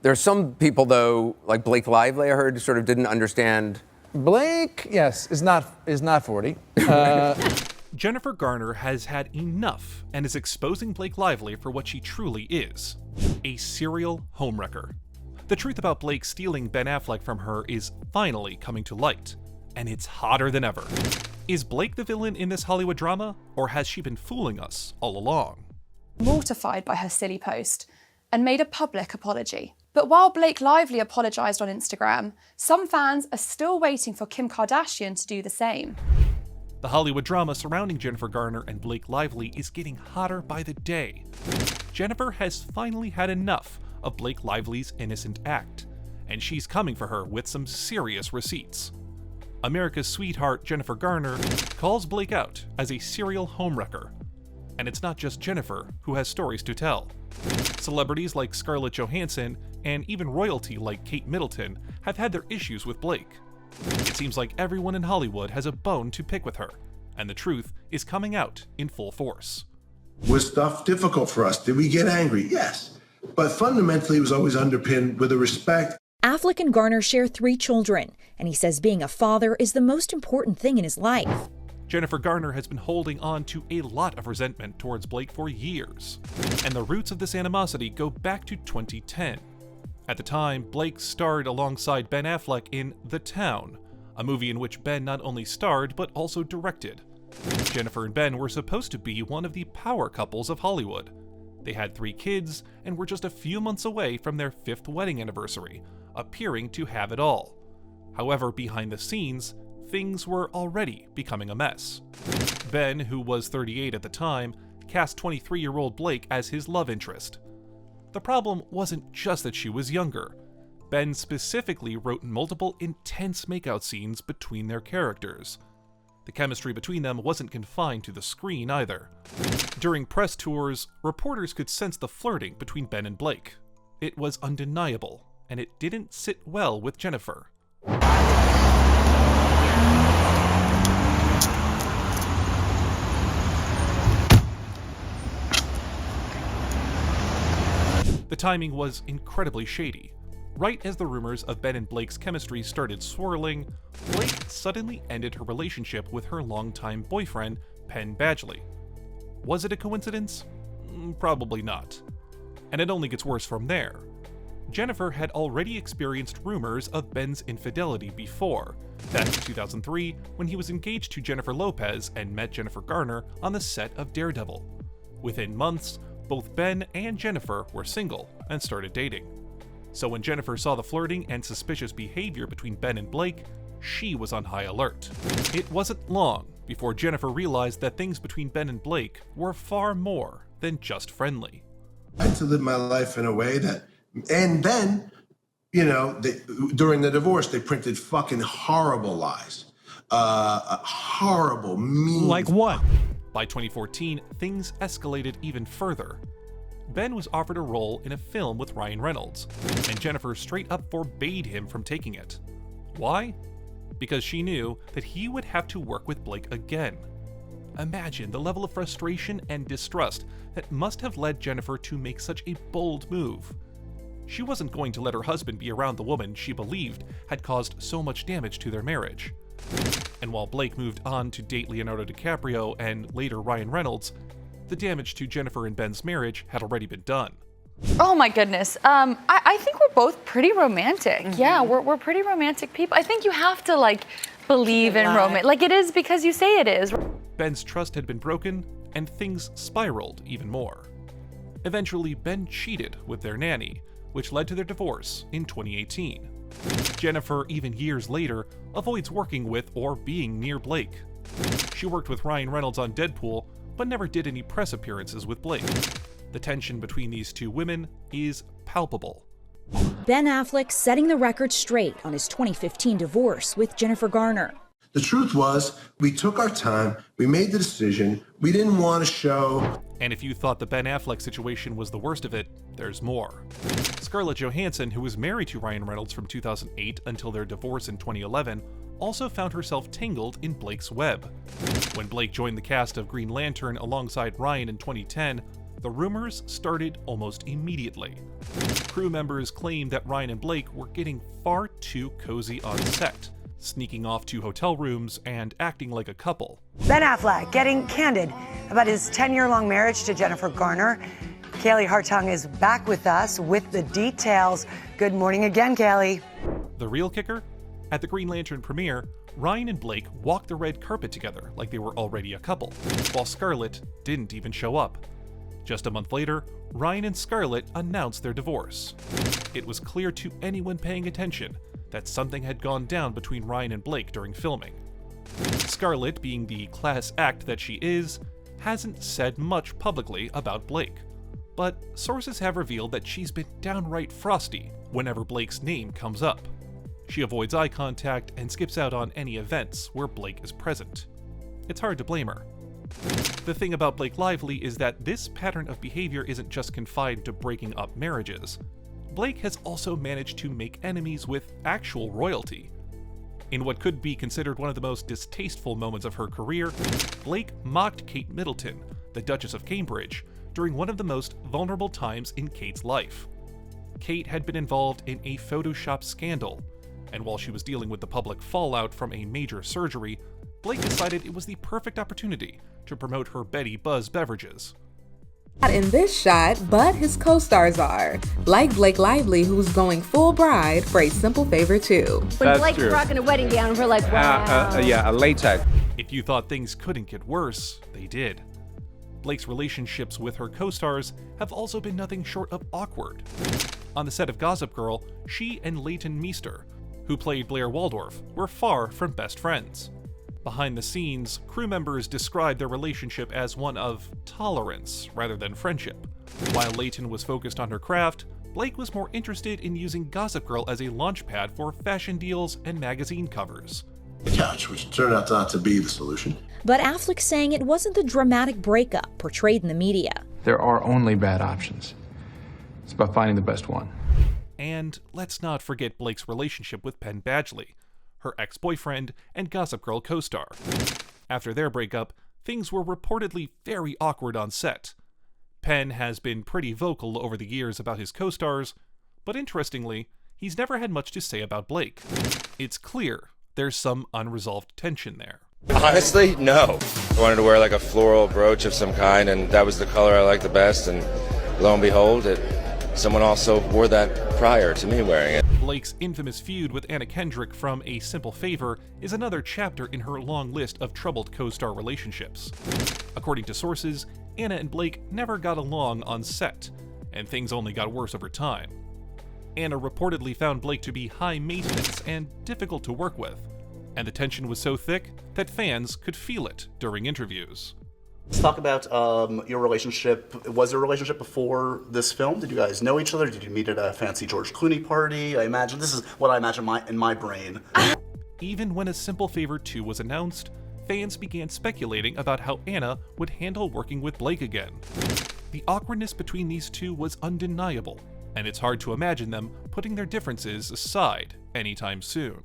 There's some people, though, like Blake Lively, I heard, sort of didn't understand. Blake, yes, is not 40. Jennifer Garner has had enough and is exposing Blake Lively for what she truly is, a serial homewrecker. The truth about Blake stealing Ben Affleck from her is finally coming to light, and it's hotter than ever. Is Blake the villain in this Hollywood drama, or has she been fooling us all along? Mortified by her silly post and made a public apology. But while Blake Lively apologised on Instagram, some fans are still waiting for Kim Kardashian to do the same. The Hollywood drama surrounding Jennifer Garner and Blake Lively is getting hotter by the day. Jennifer has finally had enough of Blake Lively's innocent act, and she's coming for her with some serious receipts. America's sweetheart Jennifer Garner calls Blake out as a serial homewrecker. And it's not just Jennifer who has stories to tell. Celebrities like Scarlett Johansson and even royalty like Kate Middleton have had their issues with Blake. It seems like everyone in Hollywood has a bone to pick with her, and the truth is coming out in full force. Was stuff difficult for us? Did we get angry? Yes. But fundamentally, it was always underpinned with a respect. Affleck and Garner share 3 children, and he says being a father is the most important thing in his life. Jennifer Garner has been holding on to a lot of resentment towards Blake for years, and the roots of this animosity go back to 2010. At the time, Blake starred alongside Ben Affleck in The Town, a movie in which Ben not only starred but also directed. Jennifer and Ben were supposed to be one of the power couples of Hollywood. They had 3 kids and were just a few months away from their 5th wedding anniversary, appearing to have it all. However, behind the scenes, things were already becoming a mess. Ben, who was 38 at the time, cast 23-year-old Blake as his love interest. The problem wasn't just that she was younger. Ben specifically wrote multiple intense makeout scenes between their characters. The chemistry between them wasn't confined to the screen either. During press tours, reporters could sense the flirting between Ben and Blake. It was undeniable, and it didn't sit well with Jennifer. The timing was incredibly shady. Right as the rumors of Ben and Blake's chemistry started swirling, Blake suddenly ended her relationship with her longtime boyfriend, Penn Badgley. Was it a coincidence? Probably not. And it only gets worse from there. Jennifer had already experienced rumors of Ben's infidelity before, back in 2003 when he was engaged to Jennifer Lopez and met Jennifer Garner on the set of Daredevil. Within months, both Ben and Jennifer were single and started dating. So when Jennifer saw the flirting and suspicious behavior between Ben and Blake, she was on high alert. It wasn't long before Jennifer realized that things between Ben and Blake were far more than just friendly. I had to live my life in a way that, and then, during the divorce, they printed fucking horrible lies. Horrible, mean. Like what? By 2014, things escalated even further. Ben was offered a role in a film with Ryan Reynolds, and Jennifer straight up forbade him from taking it. Why? Because she knew that he would have to work with Blake again. Imagine the level of frustration and distrust that must have led Jennifer to make such a bold move. She wasn't going to let her husband be around the woman she believed had caused so much damage to their marriage. And while Blake moved on to date Leonardo DiCaprio and later Ryan Reynolds, the damage to Jennifer and Ben's marriage had already been done. Oh my goodness. I think we're both pretty romantic. Mm-hmm. Yeah, we're pretty romantic people. I think you have to believe in romance. It is because you say it is. Ben's trust had been broken and things spiraled even more. Eventually, Ben cheated with their nanny, which led to their divorce in 2018. Jennifer, even years later, avoids working with or being near Blake. She worked with Ryan Reynolds on Deadpool, but never did any press appearances with Blake. The tension between these two women is palpable. Ben Affleck setting the record straight on his 2015 divorce with Jennifer Garner. The truth was, we took our time, we made the decision, we didn't want to show. And if you thought the Ben Affleck situation was the worst of it, there's more. Scarlett Johansson, who was married to Ryan Reynolds from 2008 until their divorce in 2011, also found herself tangled in Blake's web. When Blake joined the cast of Green Lantern alongside Ryan in 2010, The rumors started almost immediately. Crew members claimed that Ryan and Blake were getting far too cozy on set, sneaking off to hotel rooms and acting like a couple. Ben Affleck getting candid about his 10-year-long marriage to Jennifer Garner. Kaylee Hartung is back with us with the details. Good morning again, Kaylee. The real kicker? At the Green Lantern premiere, Ryan and Blake walked the red carpet together like they were already a couple, while Scarlett didn't even show up. Just a month later, Ryan and Scarlett announced their divorce. It was clear to anyone paying attention that something had gone down between Ryan and Blake during filming. Scarlett, being the class act that she is, hasn't said much publicly about Blake, but sources have revealed that she's been downright frosty whenever Blake's name comes up. She avoids eye contact and skips out on any events where Blake is present. It's hard to blame her. The thing about Blake Lively is that this pattern of behavior isn't just confined to breaking up marriages. Blake has also managed to make enemies with actual royalty. In what could be considered one of the most distasteful moments of her career, Blake mocked Kate Middleton, the Duchess of Cambridge, during one of the most vulnerable times in Kate's life. Kate had been involved in a Photoshop scandal, and while she was dealing with the public fallout from a major surgery, Blake decided it was the perfect opportunity to promote her Betty Buzz beverages. In this shot, but his co-stars are, like Blake Lively, who's going full bride for a simple favor too. When Blake's rocking a wedding gown, we're like, wow. Yeah, a latex. If you thought things couldn't get worse, they did. Blake's relationships with her co-stars have also been nothing short of awkward. On the set of Gossip Girl, she and Leighton Meester, who played Blair Waldorf, were far from best friends. Behind the scenes, crew members described their relationship as one of tolerance rather than friendship. While Leighton was focused on her craft, Blake was more interested in using Gossip Girl as a launchpad for fashion deals and magazine covers. The couch, which turned out not to be the solution. But Affleck's saying it wasn't the dramatic breakup portrayed in the media. There are only bad options. It's about finding the best one. And let's not forget Blake's relationship with Penn Badgley, her ex-boyfriend and Gossip Girl co-star. After their breakup, things were reportedly very awkward on set. Penn has been pretty vocal over the years about his co-stars, but interestingly, he's never had much to say about Blake. It's clear there's some unresolved tension there. Honestly, no. I wanted to wear like a floral brooch of some kind, and that was the color I liked the best, and lo and behold, someone also wore that prior to me wearing it. Blake's infamous feud with Anna Kendrick from A Simple Favor is another chapter in her long list of troubled co-star relationships. According to sources, Anna and Blake never got along on set, and things only got worse over time. Anna reportedly found Blake to be high maintenance and difficult to work with, and the tension was so thick that fans could feel it during interviews. Let's talk about your relationship. Was there a relationship before this film? Did you guys know each other? Did you meet at a fancy George Clooney party? I imagine this is what I imagine in my brain. Even when A Simple Favor 2 was announced, fans began speculating about how Anna would handle working with Blake again. The awkwardness between these two was undeniable, and it's hard to imagine them putting their differences aside anytime soon.